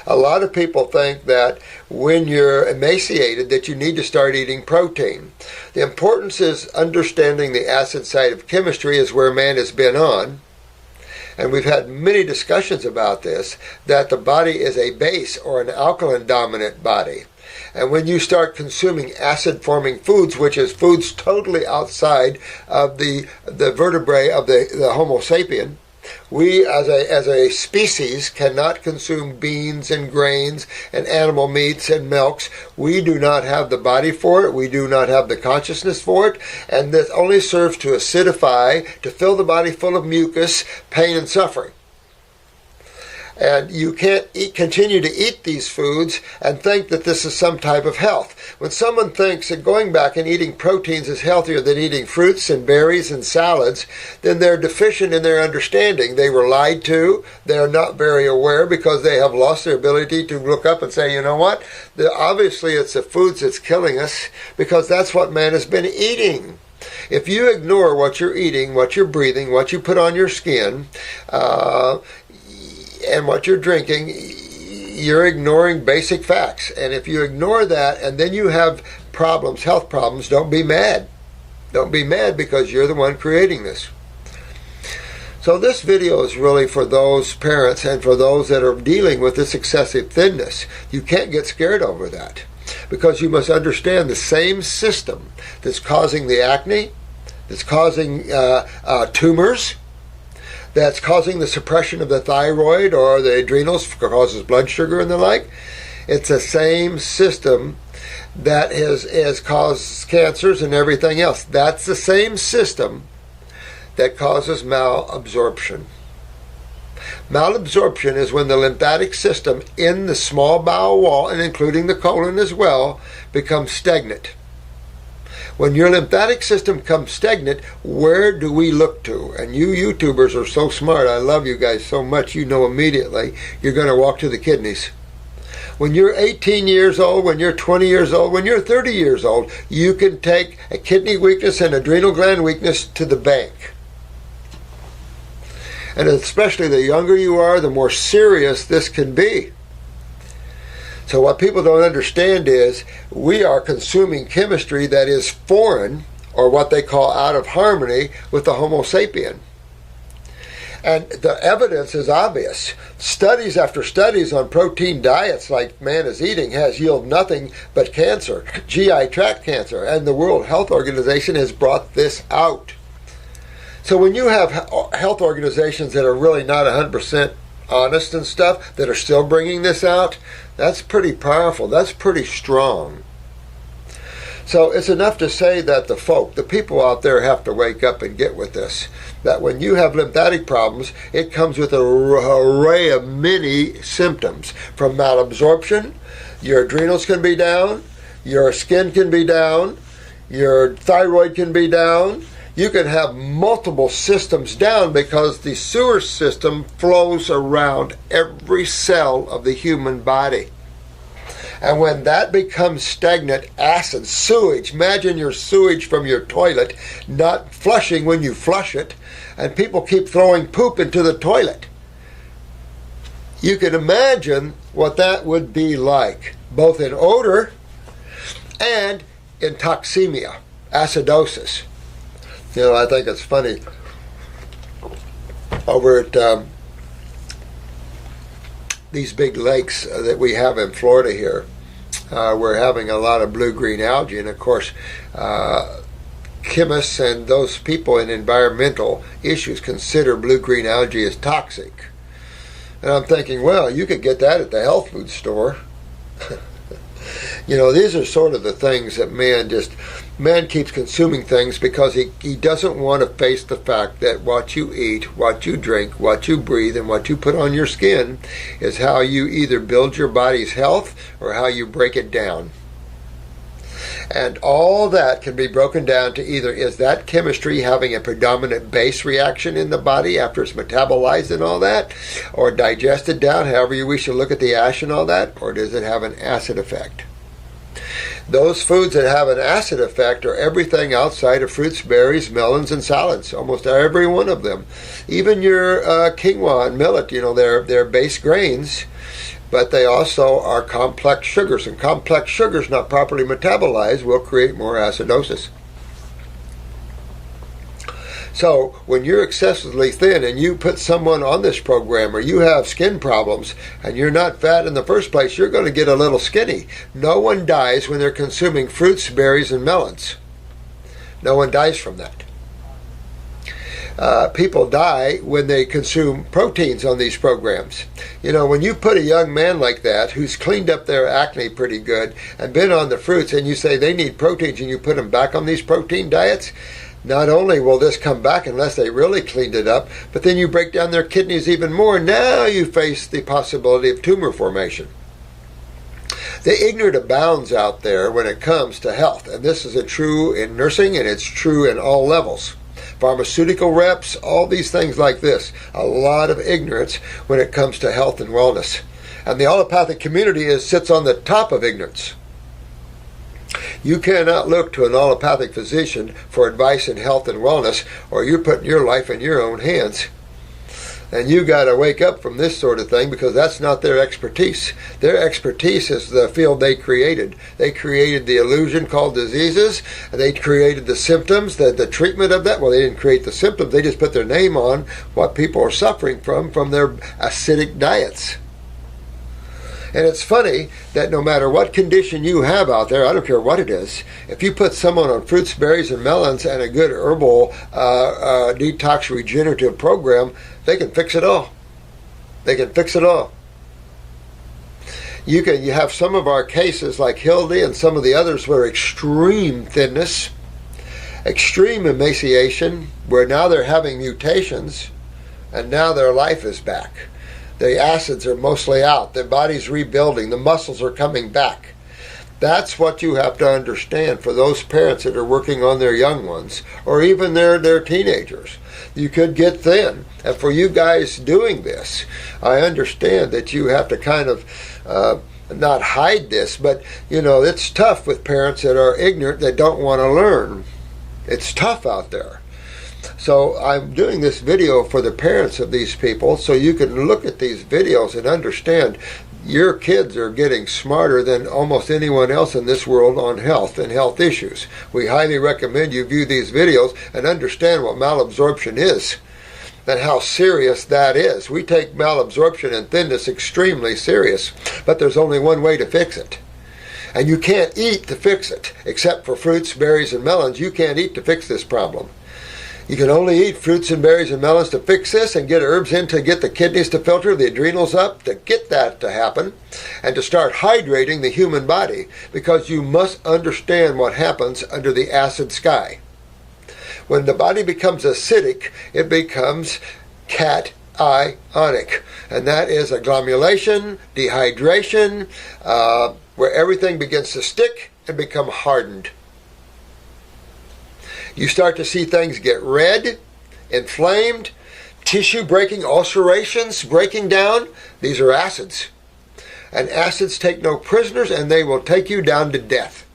A lot of people think that when you're emaciated that you need to start eating protein. The importance is understanding the acid side of chemistry is where man has been on. And we've had many discussions about this, that the body is a base or an alkaline dominant body. And when you start consuming acid-forming foods, which is foods totally outside of the vertebrae of the Homo sapien, we as a species cannot consume beans and grains and animal meats and milks. We do not have the body for it. We do not have the consciousness for it. And this only serves to acidify, to fill the body full of mucus, pain, and suffering. And you can't continue to eat these foods and think that this is some type of health. When someone thinks that going back and eating proteins is healthier than eating fruits and berries and salads, then they're deficient in their understanding. They were lied to. They're not very aware because they have lost their ability to look up and say, you know what? Obviously it's the foods that's killing us, because that's what man has been eating. If you ignore what you're eating, what you're breathing, what you put on your skin, and what you're drinking, you're ignoring basic facts. And if you ignore that and then you have problems, health problems, don't be mad. Don't be mad because you're the one creating this. So this video is really for those parents and for those that are dealing with this excessive thinness. You can't get scared over that, because you must understand the same system that's causing the acne, that's causing tumors, that's causing the suppression of the thyroid or the adrenals, causes blood sugar and the like. It's the same system that has caused cancers and everything else. That's the same system that causes malabsorption. Malabsorption is when the lymphatic system in the small bowel wall, and including the colon as well, becomes stagnant. When your lymphatic system comes stagnant, where do we look to? And you YouTubers are so smart. I love you guys so much. You know immediately you're going to walk to the kidneys. When you're 18 years old, when you're 20 years old, when you're 30 years old, you can take a kidney weakness and adrenal gland weakness to the bank. And especially the younger you are, the more serious this can be. So what people don't understand is we are consuming chemistry that is foreign, or what they call out of harmony with the Homo sapien. And the evidence is obvious. Studies after studies on protein diets like man is eating has yielded nothing but cancer, GI tract cancer, and the World Health Organization has brought this out. So when you have health organizations that are really not 100% honest and stuff, that are still bringing this out, that's pretty powerful. That's pretty strong. So it's enough to say that the people out there have to wake up and get with this. That when you have lymphatic problems, it comes with an array of many symptoms. From malabsorption, your adrenals can be down, your skin can be down, your thyroid can be down. You can have multiple systems down because the sewer system flows around every cell of the human body. And when that becomes stagnant acid, sewage, imagine your sewage from your toilet not flushing when you flush it, and people keep throwing poop into the toilet. You can imagine what that would be like, both in odor and in toxemia, acidosis. You know, I think it's funny, over at these big lakes that we have in Florida here, we're having a lot of blue-green algae, and of course chemists and those people in environmental issues consider blue-green algae as toxic. And I'm thinking, well, you could get that at the health food store. You know, these are sort of the things that man keeps consuming things because he doesn't want to face the fact that what you eat, what you drink, what you breathe, and what you put on your skin is how you either build your body's health or how you break it down. And all that can be broken down to either is that chemistry having a predominant base reaction in the body after it's metabolized and all that, or digested down, however you wish to look at the ash and all that, or does it have an acid effect? Those foods that have an acid effect are everything outside of fruits, berries, melons, and salads. Almost every one of them. Even your quinoa and millet, you know, they're base grains, but they also are complex sugars, and complex sugars not properly metabolized will create more acidosis. So when you're excessively thin and you put someone on this program, or you have skin problems and you're not fat in the first place, you're going to get a little skinny. No one dies when they're consuming fruits, berries, and melons. No one dies from that. People die when they consume proteins on these programs. You know, when you put a young man like that who's cleaned up their acne pretty good and been on the fruits, and you say they need proteins, and you put them back on these protein diets, not only will this come back unless they really cleaned it up, but then you break down their kidneys even more. Now you face the possibility of tumor formation. The ignorant abounds out there when it comes to health, and this is true in nursing, and it's true in all levels. Pharmaceutical reps, all these things like this. A lot of ignorance when it comes to health and wellness. And the allopathic community sits on the top of ignorance. You cannot look to an allopathic physician for advice in health and wellness, or you're putting your life in your own hands. And you got to wake up from this sort of thing, because that's not their expertise. Their expertise is the field they created. They created the illusion called diseases, and they created the symptoms, the treatment of that. Well, they didn't create the symptoms. They just put their name on what people are suffering from their acidic diets. And it's funny that no matter what condition you have out there, I don't care what it is, if you put someone on fruits, berries, and melons and a good herbal detox regenerative program, they can fix it all. They can fix it all. You have some of our cases like Hildy and some of the others were extreme thinness, extreme emaciation, where now they're having mutations, and now their life is back. The acids are mostly out. Their body's rebuilding. The muscles are coming back. That's what you have to understand for those parents that are working on their young ones, or even their teenagers. You could get thin. And for you guys doing this, I understand that you have to kind of not hide this, but you know, it's tough with parents that are ignorant, that don't want to learn. It's tough out there. So I'm doing this video for the parents of these people, so you can look at these videos and understand your kids are getting smarter than almost anyone else in this world on health and health issues. We highly recommend you view these videos and understand what malabsorption is and how serious that is. We take malabsorption and thinness extremely serious, but there's only one way to fix it. And you can't eat to fix it, except for fruits, berries, and melons. You can't eat to fix this problem. You can only eat fruits and berries and melons to fix this, and get herbs in to get the kidneys to filter, the adrenals up, to get that to happen, and to start hydrating the human body, because you must understand what happens under the acid sky. When the body becomes acidic, it becomes cationic, and that is agglomulation, dehydration, where everything begins to stick and become hardened. You start to see things get red, inflamed, tissue breaking, ulcerations breaking down. These are acids. And acids take no prisoners, and they will take you down to death.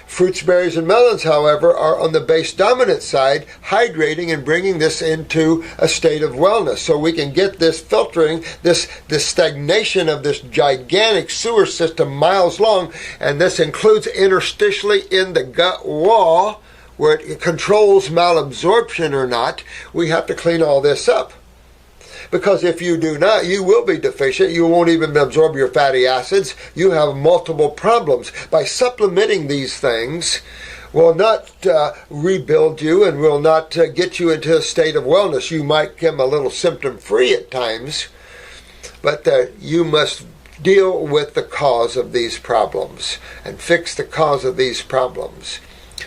Fruits, berries, and melons, however, are on the base dominant side, hydrating and bringing this into a state of wellness, so we can get this filtering, this stagnation of this gigantic sewer system miles long, and this includes interstitially in the gut wall, where it controls malabsorption or not. We have to clean all this up. Because if you do not, you will be deficient. You won't even absorb your fatty acids. You have multiple problems. By supplementing these things will not rebuild you and will not get you into a state of wellness. You might become a little symptom-free at times, but you must deal with the cause of these problems and fix the cause of these problems.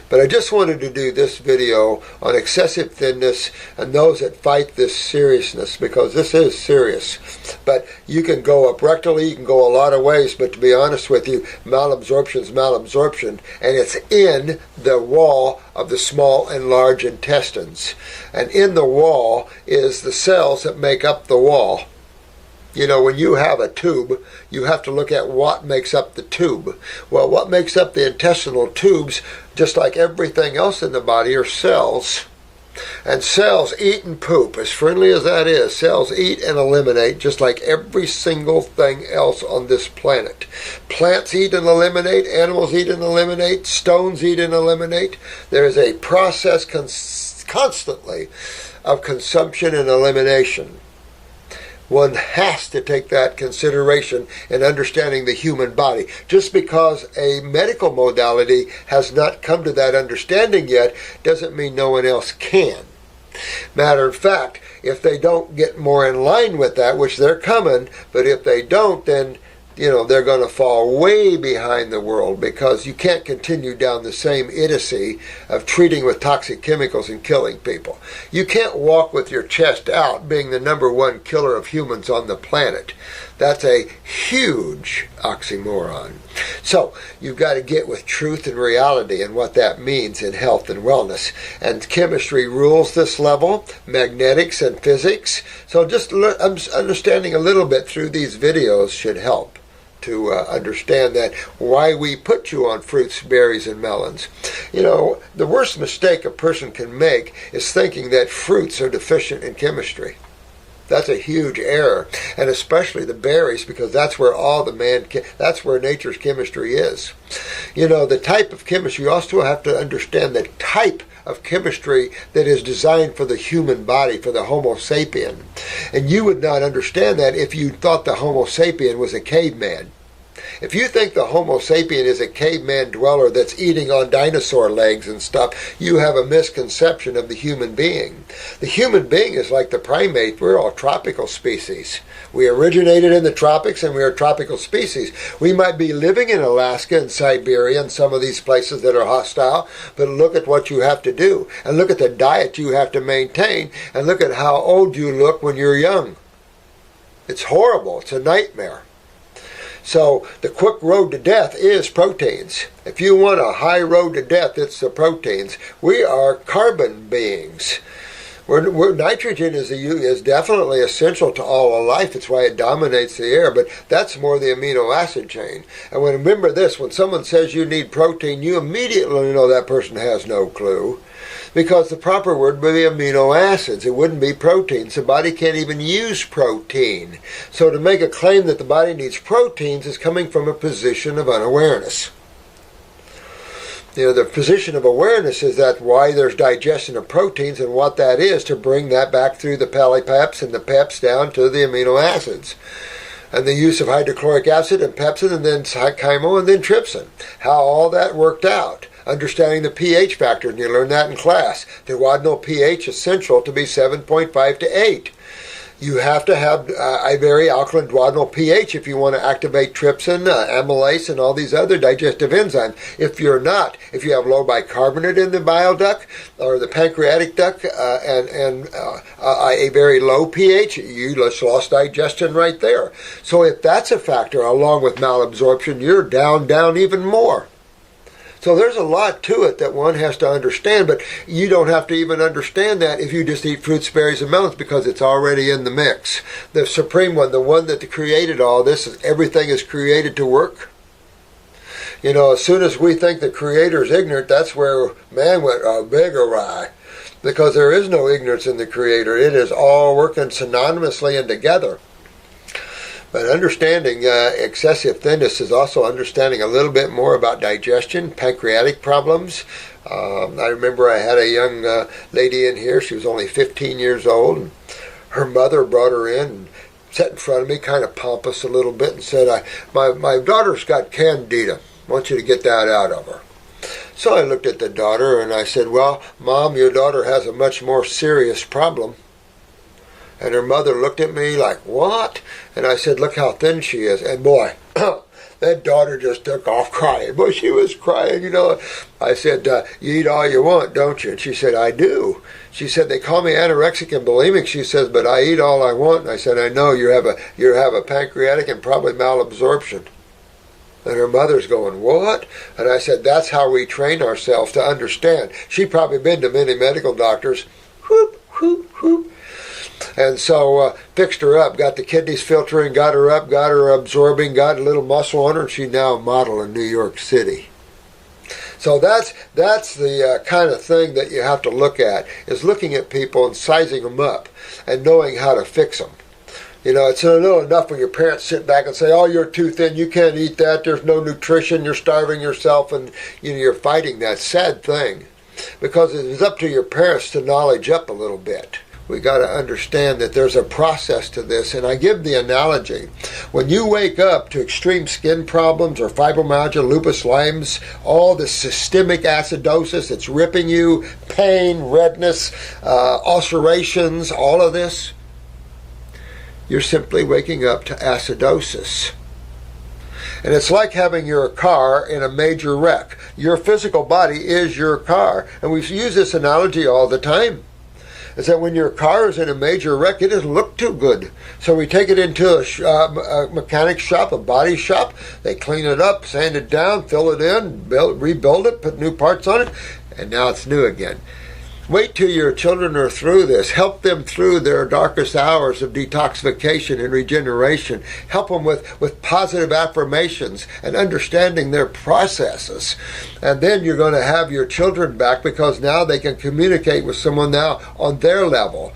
But I just wanted to do this video on excessive thinness and those that fight this seriousness, because this is serious. But you can go up rectally, you can go a lot of ways, but to be honest with you, malabsorption is malabsorption, and it's in the wall of the small and large intestines. And in the wall is the cells that make up the wall. You know, when you have a tube, you have to look at what makes up the tube. Well, what makes up the intestinal tubes, just like everything else in the body, are cells. And cells eat and poop, as friendly as that is. Cells eat and eliminate, just like every single thing else on this planet. Plants eat and eliminate, animals eat and eliminate, stones eat and eliminate. There is a process constantly of consumption and elimination. One has to take that consideration in understanding the human body. Just because a medical modality has not come to that understanding yet doesn't mean no one else can. Matter of fact, if they don't get more in line with that, which they're coming, but if they don't, then they're going to fall way behind the world, because you can't continue down the same idiocy of treating with toxic chemicals and killing people. You can't walk with your chest out being the #1 killer of humans on the planet. That's a huge oxymoron. So you've got to get with truth and reality and what that means in health and wellness. And chemistry rules this level, magnetics and physics. So just understanding a little bit through these videos should help to understand that why we put you on fruits, berries, and melons. The worst mistake a person can make is thinking that fruits are deficient in chemistry. That's a huge error, and especially the berries, because that's where that's where nature's chemistry is. The type of chemistry, you also have to understand the type of chemistry that is designed for the human body, for the Homo sapien. And you would not understand that if you thought the Homo sapien was a caveman. If you think the Homo sapien is a caveman dweller that's eating on dinosaur legs and stuff, you have a misconception of the human being. The human being is like the primate. We're all tropical species. We originated in the tropics, and we are tropical species. We might be living in Alaska and Siberia and some of these places that are hostile, but look at what you have to do, and look at the diet you have to maintain, and look at how old you look when you're young. It's horrible. It's a nightmare. So the quick road to death is proteins. If you want a high road to death, it's the proteins. We are carbon beings. Nitrogen is definitely essential to all of life. It's why it dominates the air, but that's more the amino acid chain. And remember this, when someone says you need protein, you immediately know that person has no clue. Because the proper word would be amino acids. It wouldn't be proteins. The body can't even use protein. So to make a claim that the body needs proteins is coming from a position of unawareness. The position of awareness is that why there's digestion of proteins and what that is, to bring that back through the polypeps and the peps down to the amino acids. And the use of hydrochloric acid and pepsin and then chymo and then trypsin. How all that worked out. Understanding the pH factor, and you learn that in class. The duodenal pH is essential to be 7.5 to 8. You have to have a very alkaline duodenal pH if you want to activate trypsin, amylase, and all these other digestive enzymes. If you're not, if you have low bicarbonate in the bile duct or the pancreatic duct and a very low pH, you just lost digestion right there. So if that's a factor, along with malabsorption, you're down even more. So there's a lot to it that one has to understand, but you don't have to even understand that if you just eat fruits, berries, and melons, because it's already in the mix. The supreme one, the one that created all this, everything is created to work. As soon as we think the Creator is ignorant, that's where man went big awry. Because there is no ignorance in the Creator. It is all working synonymously and together. But understanding excessive thinness is also understanding a little bit more about digestion, pancreatic problems. I remember I had a young lady in here. She was only 15 years old. And her mother brought her in and sat in front of me, kind of pompous a little bit, and said, my daughter's got candida. I want you to get that out of her. So I looked at the daughter and I said, well, Mom, your daughter has a much more serious problem. And her mother looked at me like, what? And I said, look how thin she is. And boy, that daughter just took off crying. Boy, she was crying, I said, you eat all you want, don't you? And she said, I do. She said, they call me anorexic and bulimic. She says, but I eat all I want. And I said, I know you have a pancreatic and probably malabsorption. And her mother's going, what? And I said, that's how we train ourselves to understand. She'd probably been to many medical doctors. Whoop, whoop, whoop. And so fixed her up, got the kidneys filtering, got her up, got her absorbing, got a little muscle on her, and she's now a model in New York City. So that's the kind of thing that you have to look at, is looking at people and sizing them up and knowing how to fix them. You know, it's a little enough when your parents sit back and say, oh, you're too thin, you can't eat that, there's no nutrition, you're starving yourself, and you're fighting that sad thing. Because it is up to your parents to knowledge up a little bit. We got to understand that there's a process to this, and I give the analogy. When you wake up to extreme skin problems or fibromyalgia, lupus, Lyme's, all the systemic acidosis, it's ripping you, pain, redness, ulcerations, all of this, you're simply waking up to acidosis. And it's like having your car in a major wreck. Your physical body is your car. And we use this analogy all the time. Is that when your car is in a major wreck, it doesn't look too good. So we take it into a mechanic shop, a body shop. They clean it up, sand it down, fill it in, rebuild it, put new parts on it, and now it's new again. Wait till your children are through this. Help them through their darkest hours of detoxification and regeneration. Help them with positive affirmations and understanding their processes. And then you're going to have your children back, because now they can communicate with someone now on their level.